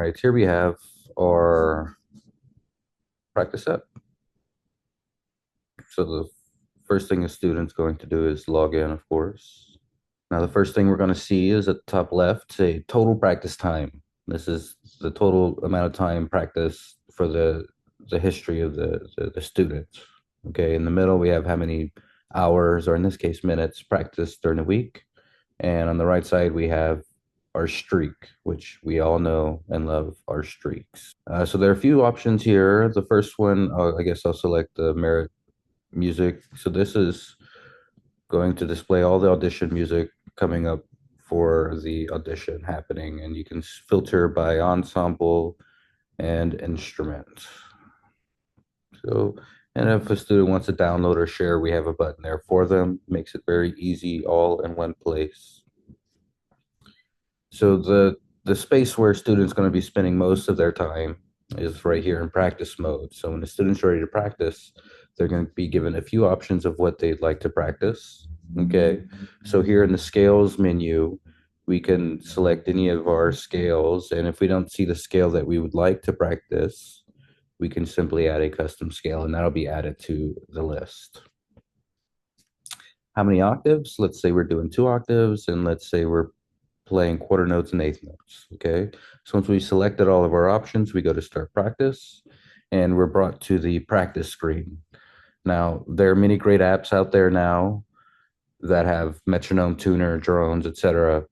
right, here we have our practice set. So the first thing a student's going to do is log in, of course. Now, the first thing we're going to see is at the top left, say total practice time. This is the total amount of time practice for the history of the student. Okay, in the middle, we have how many hours, or in this case, minutes, practice during the week. And on the right side, we have our streak, which we all know and love our streaks. So there are a few options here. The first one, I guess I'll select the merit music. So this is going to display all the audition music coming up for the audition happening, and you can filter by ensemble and instrument. So, and if a student wants to download or share, we have a button there for them. Makes it very easy, all in one place. So the space where students going to be spending most of their time is right here in practice mode. So when the student's ready to practice, they're going to be given a few options of what they'd like to practice. Okay. So here in the scales menu, we can select any of our scales. And if we don't see the scale that we would like to practice, we can simply add a custom scale and that'll be added to the list. How many octaves? Let's say we're doing 2 octaves, and let's say we're playing quarter notes and eighth notes. Okay. So once we selected all of our options, we go to start practice and we're brought to the practice screen. Now, there are many great apps out there now that have metronome tuner, drones, etc.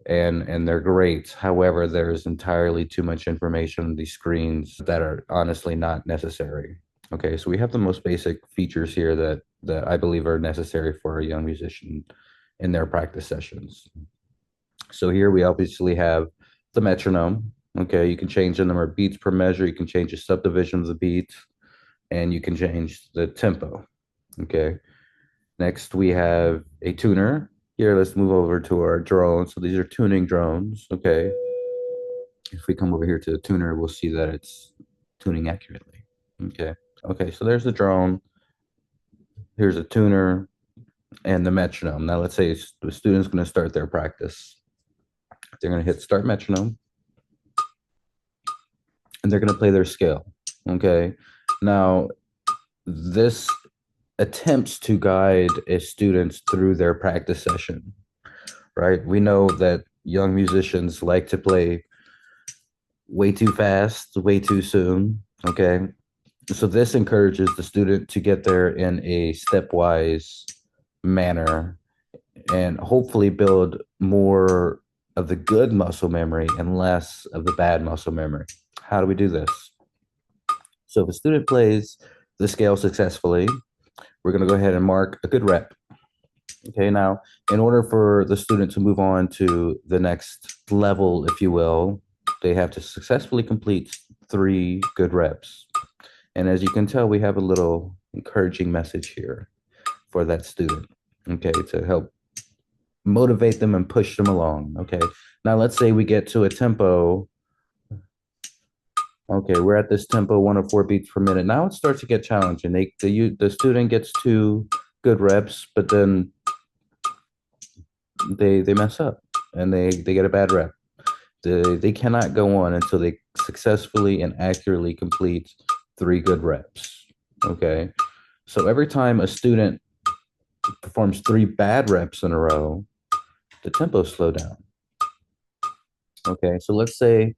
And they're great. However, there's entirely too much information on these screens that are honestly not necessary. Okay, so we have the most basic features here that I believe are necessary for a young musician in their practice sessions. So here we obviously have the metronome. Okay, you can change the number of beats per measure. You can change the subdivision of the beat, and you can change the tempo. Okay. Next, we have a tuner. Here, let's move over to our drones. So these are tuning drones. Okay. If we come over here to the tuner, we'll see that it's tuning accurately. Okay. Okay, so there's the drone. Here's a tuner and the metronome. Now, let's say the student's going to start their practice. They're going to hit start metronome and they're going to play their scale. Okay. Now, this attempts to guide a students through their practice session, right? We know that young musicians like to play way too fast, way too soon. Okay. So this encourages the student to get there in a stepwise manner and hopefully build more of the good muscle memory and less of the bad muscle memory. How do we do this? So if a student plays the scale successfully, we're going to go ahead and mark a good rep. Okay, now, in order for the student to move on to the next level, if you will, they have to successfully complete 3 good reps. And as you can tell, we have a little encouraging message here for that student, okay, to help motivate them and push them along. Okay, now let's say we get to a tempo. Okay, we're at this tempo, 104 beats per minute. Now it starts to get challenging. The student gets 2 good reps, but then they mess up and they get a bad rep. They cannot go on until they successfully and accurately complete 3 good reps. Okay, so every time a student performs 3 bad reps in a row, the tempo slow down. Okay, so let's say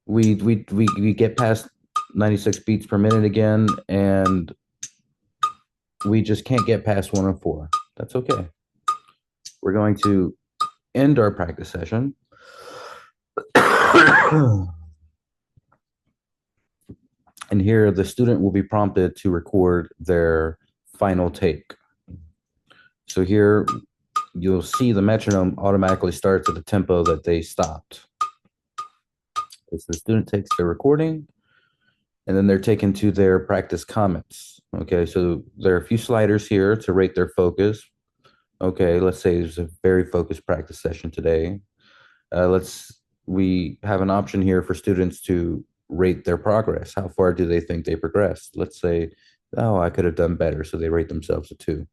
we get past 96 beats per minute again, and we just can't get past 104. That's okay. We're going to end our practice session. And here the student will be prompted to record their final take. So here you'll see the metronome automatically starts at the tempo that they stopped. So the student takes their recording and then they're taken to their practice comments. Okay, so there are a few sliders here to rate their focus. Okay, let's say there's a very focused practice session today. We have an option here for students to rate their progress. How far do they think they progressed? Let's say, oh, I could have done better. So they rate themselves a 2.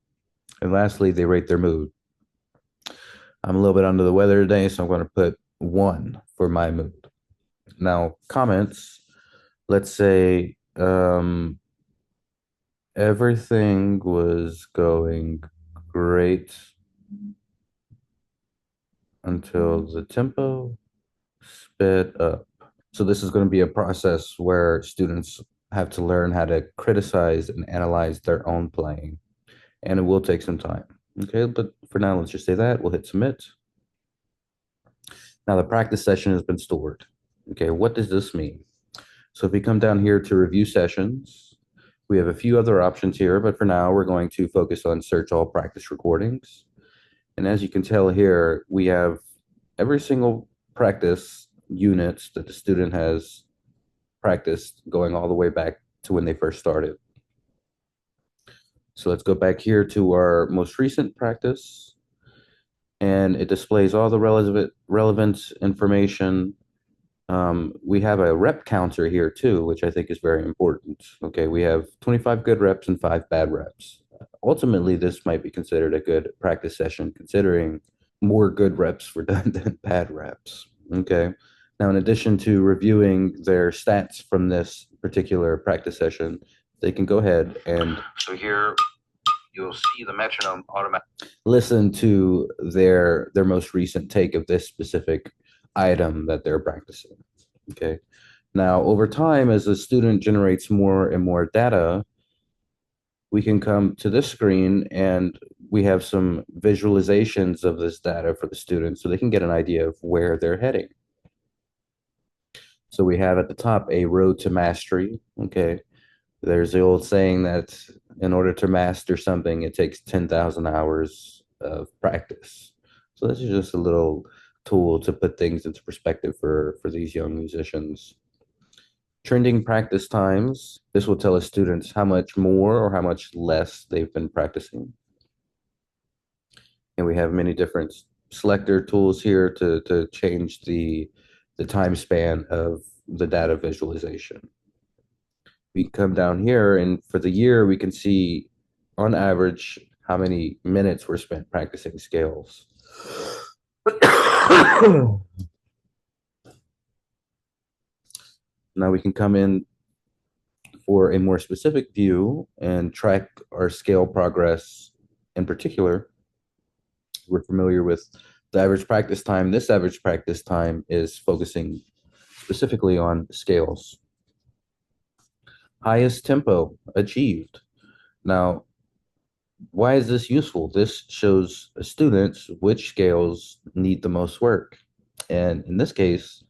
And lastly, they rate their mood. I'm a little bit under the weather today, so I'm going to put 1 for my mood. Now, comments, let's say everything was going great until the tempo sped up. So this is going to be a process where students have to learn how to criticize and analyze their own playing, and it will take some time. Okay, but for now, let's just say that. We'll hit submit. Now the practice session has been stored. Okay, what does this mean? So if we come down here to review sessions, we have a few other options here, but for now, we're going to focus on search all practice recordings. And as you can tell here, we have every single practice units that the student has practiced going all the way back to when they first started. So let's go back here to our most recent practice, and it displays all the relevant information. We have a rep counter here too, which I think is very important. Okay, we have 25 good reps and 5 bad reps. Ultimately, this might be considered a good practice session, considering more good reps were done than bad reps. Okay. Now, in addition to reviewing their stats from this particular practice session, they can go ahead and so here you'll see the metronome automatic listen to their most recent take of this specific item that they're practicing. Okay. Now, over time, as the student generates more and more data, we can come to this screen and we have some visualizations of this data for the students so they can get an idea of where they're heading. So we have at the top a road to mastery. Okay. There's the old saying that in order to master something, it takes 10,000 hours of practice. So this is just a little tool to put things into perspective for these young musicians. Trending practice times. This will tell us students how much more or how much less they've been practicing. And we have many different selector tools here to change the time span of the data visualization. We come down here, and for the year, we can see on average how many minutes were spent practicing scales. Now we can come in for a more specific view and track our scale progress. In particular, we're familiar with the average practice time. This average practice time is focusing specifically on scales. Highest tempo achieved. Now, why is this useful? This shows students which scales need the most work. And in this case,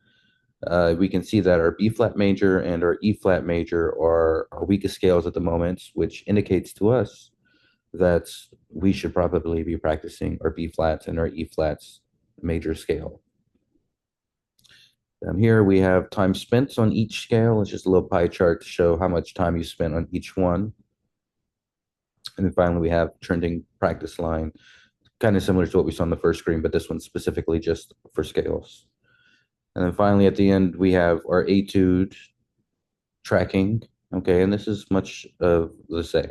we can see that our B flat major and our E flat major are our weakest scales at the moment, which indicates to us that we should probably be practicing our B flats and our E flats major scale. Here we have time spent on each scale. It's just a little pie chart to show how much time you spent on each one. And then finally, we have trending practice line, kind of similar to what we saw on the first screen, but this one's specifically just for scales. And then finally, at the end, we have our etude tracking. Okay, and this is much of the same.